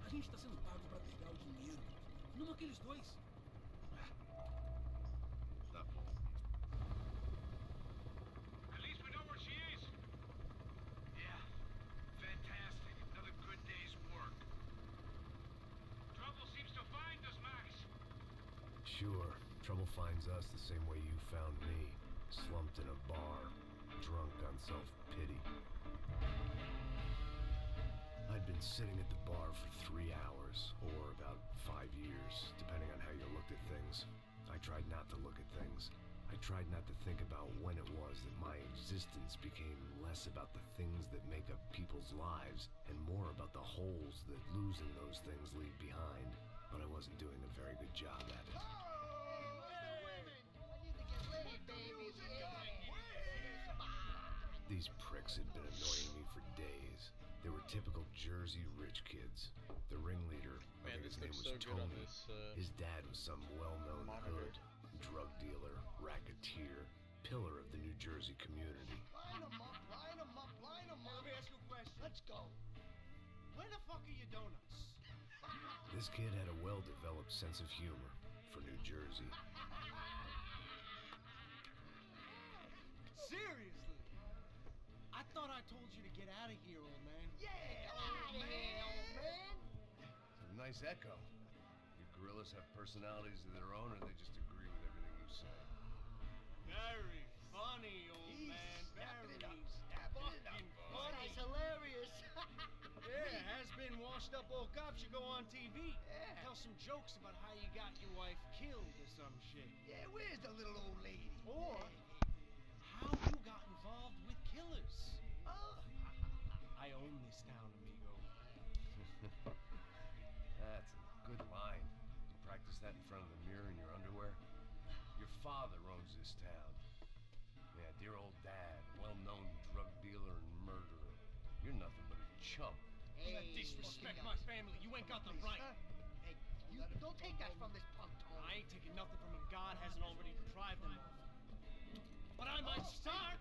A gente tá sendo pago pra pegar o dinheiro. Não aqueles dois. Tá. At least we know where she is. Yeah. Fantastic. Another good day's work. Trouble seems to find us, Max. Sure. Trouble finds us the same way you found me. Slumped in a bar. Drunk on self-pity. I'd been sitting at the bar for 3 hours, or about 5 years, depending on how you looked at things. I tried not to look at things. I tried not to think about when it was that my existence became less about the things that make up people's lives, and more about the holes that losing those things leave behind. But I wasn't doing a very good job at it. These pricks had been annoying me for days. They were typical Jersey rich kids. The ringleader, I think his name was Tony. His dad was some well-known hood, drug dealer, racketeer, pillar of the New Jersey community. Line 'em up, line 'em up, line 'em up. Let me ask you a question. Let's go. Where the fuck are your donuts? This kid had a well-developed sense of humor for New Jersey. Seriously? I thought I told you to get out of here, old man. Yeah, old man. It's a nice echo. You gorillas have personalities of their own, or they just agree with everything you say? Very funny, old man. Very fucking funny. That's hilarious. Yeah, has-been washed-up old cop should go on TV. Yeah. Tell some jokes about how you got your wife killed or some shit. Yeah, where's the little old lady? Or how you got involved with killers. Oh. I own this town, amigo. That's a good line. You practice that in front of the mirror in your underwear? Your father owns this town. Yeah, dear old dad, well-known drug dealer and murderer. You're nothing but a chump. You disrespect my family. You ain't got the right. Hey, you don't take that from this punk, Tony. I ain't taking nothing from him. God hasn't already deprived him of. But I might start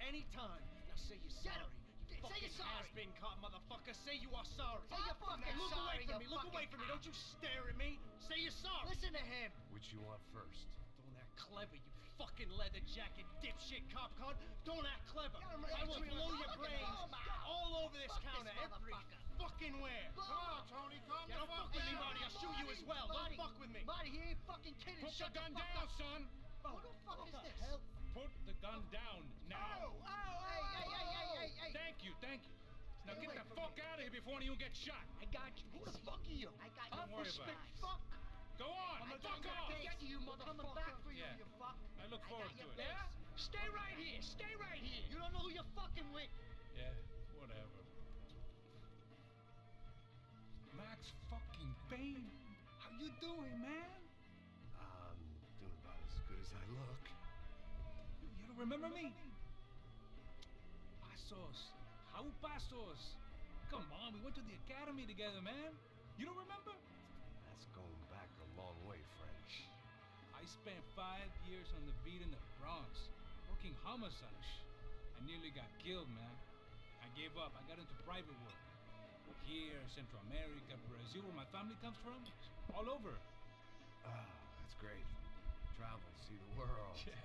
anytime. Now say you're sorry. Say you're sorry. Has-been caught, motherfucker. Say you are sorry. Say you're fucking Look sorry. away from me. Look away from me. Don't you stare at me. Say you're sorry. Listen to him. Which you want first? Don't act clever, you fucking leather jacket dipshit cop car. Don't act clever. I will blow your brains all over this counter, every fucking where. Come on, Tony, calm the Don't fuck fuck with me, down. Marty. I'll shoot you as well. Don't fuck with me. Marty, he ain't fucking kidding. Put the gun down, son. Who the fuck is this? Hell? Put the gun down now. Hey. Thank you. Now get the fuck out of here before you get shot. I got you. Who the fuck are you? I got you. Don't worry about it. Fuck. Go on, fuck off. I got you, motherfucker. Coming back for you, Yeah. you fuck. I look forward to it. Yeah? Stay right here. You don't know who you're fucking with. Yeah, whatever. Max fucking Payne. How you doing, man? I'm doing about as good as I look. You don't remember me? Pasos. How pasos? Come on, we went to the academy together, man. You don't remember? That's going back a long way, French. I spent 5 years on the beat in the Bronx, working homicide. I nearly got killed, man. I gave up. I got into private work. Here, Central America, Brazil, where my family comes from. All over. Ah, that's great. Travel, see the world. Yeah,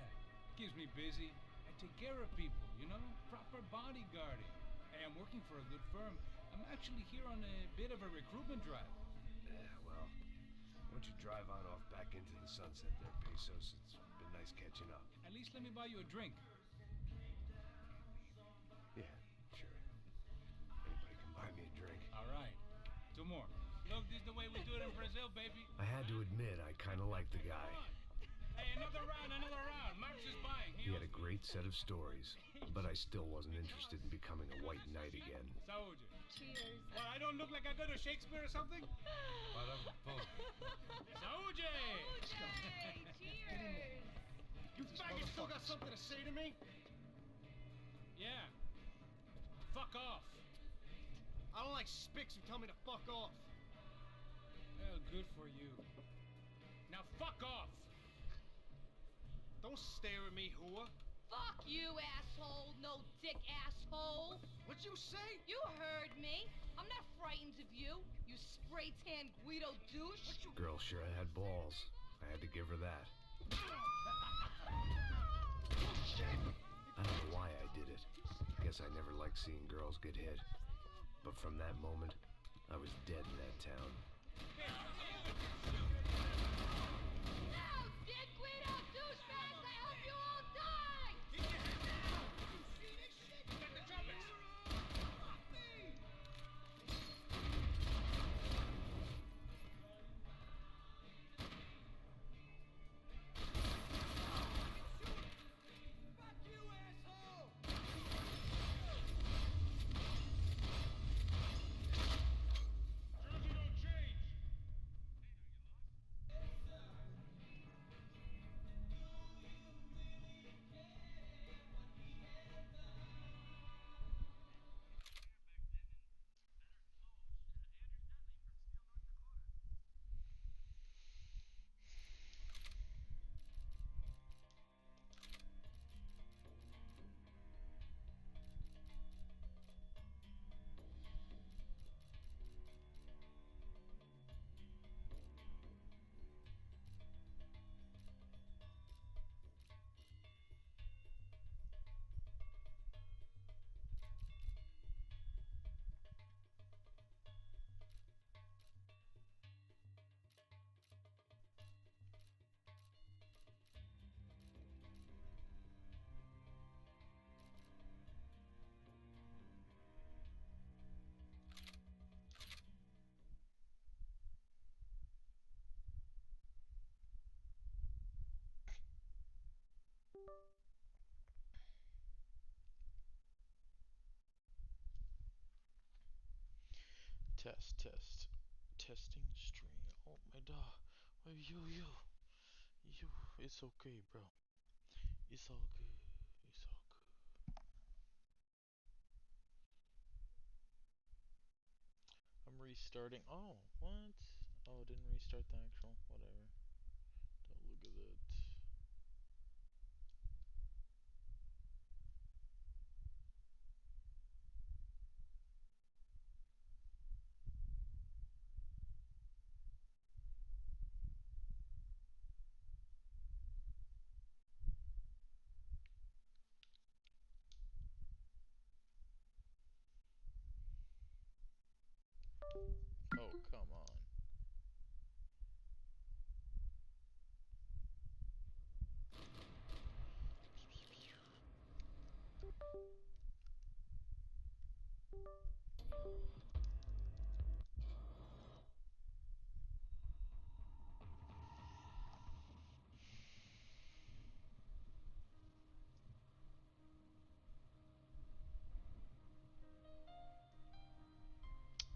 keeps me busy. I take care of people, you know? Proper bodyguarding. Hey, I'm working for a good firm. I'm actually here on a bit of a recruitment drive. Yeah, well, why don't you drive on off back into the sunset there, Pesos? It's been nice catching up. At least let me buy you a drink. Yeah, sure. Anybody can buy me a drink. All right. 2 more. Look, this is the way we do it in Brazil, baby. I had to admit, I kind of liked the guy. Hey, another round. Max is buying. He had a great set of stories, but I still wasn't interested in becoming a white knight again. Saúde. Cheers. Well, I don't look like I go to Shakespeare or something? Saúde! Cheers. You faggot still got something to say to me? Yeah. Fuck off. I don't like spics who tell me to fuck off. Well, good for you. Now fuck off. Don't stare at me, whore. Fuck you, asshole. No dick, asshole. What'd you say? You heard me. I'm not frightened of you, you spray-tan Guido douche. Girl sure had balls. I had to give her that. I don't know why I did it. Guess I never liked seeing girls get hit. But from that moment, I was dead in that town. No, dick Guido douchebags, I hope you all die! Keep your head down! You see this shit? Get the trumpets! Fuck you, asshole! Jersey don't change! Test. Testing stream. Oh my god. You. It's okay, bro. It's all good. I'm restarting. Oh, what? Oh, it didn't restart the actual. Whatever. Don't look at that. Oh, come on.